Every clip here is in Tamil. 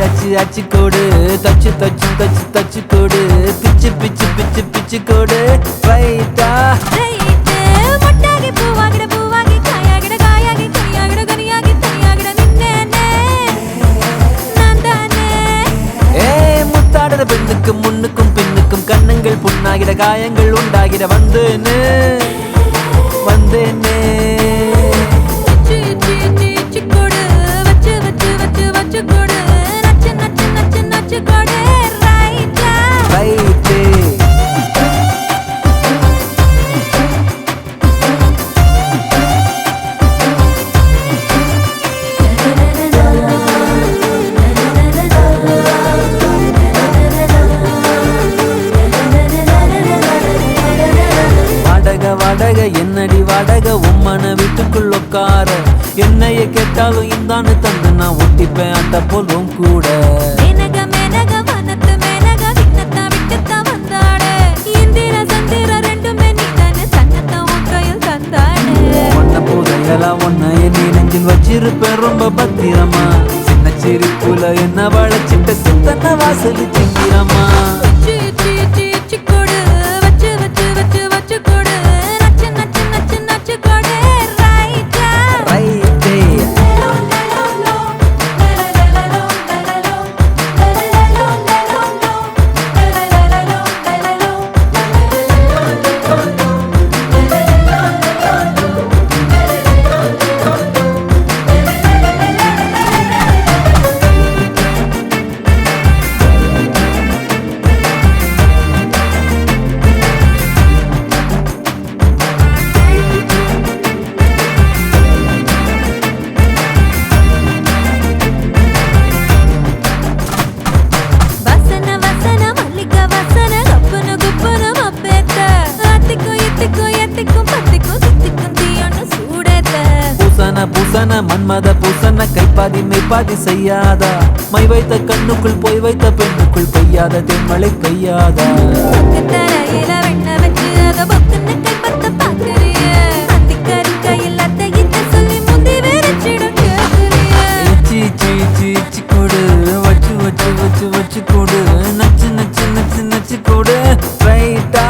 அச்சு அச்சு கோடு தச்சு தச்சு தச்சு தச்சு கோடு பிச்சு பிச்சு பிச்சு பிச்சு கோடு ரைட்டா முட்டாகி பூவாகிட பூவாகி காயாகிட காயாகி கனியாகிட கனியாகி தனியாகிட நின்னேனே நான் தானே. முத்தாடுற பெண்ணுக்கும் முன்னுக்கும் பின்னுக்கும் கண்ணங்கள் புண்ணாகிட காயங்கள் உண்டாகிட வந்தேனே வந்தேனே. வாடகை என்னடி வாடகை உம்மன வீட்டுக்குள் உட்கார என்னைய கேட்டாலும் இந்தான்னு தந்து நான் ஒட்டிப்பேன் அட்ட போலும் கூட. மேனக மேனக வனத்து மேனக விண்ணத்தா விட்டுத்தா வந்தாடே இந்திர சந்திர ரெண்டுமே நீதானே சன்னத்தா உன் கையில் தந்தாடே. ஒன்ன போதையெல்லாம் ஒன்ன என் நெஞ்சில் வச்சிருப்பேன் ரொம்ப பத்திரமா சின்ன சிரிப்புல என்ன வளைச்சிட்ட சித்தன வாசல் சிங்கிறமா. பூசன மன்மத பூசன கைப்பாதி மெய்ப்பாதி செய்யாதா மை வைத்த கண்ணுக்குள் போய் வைத்த பெண்ணுக்குள் பெய்யாத தென்மழை பெய்யாதா. கொடு வச்சு வச்சு வச்சு வச்சு கொடு நச்சு நச்சு நச்சு நச்சு கொடு ரைட்டா.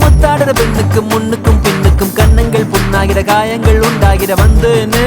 முத்தாடுற பெண்ணுக்கும் முன்னுக்கும் பின்னுக்கும் கண்ணங்கள் புண்ணாகிற காயங்கள் உண்டாகிற வந்தேனே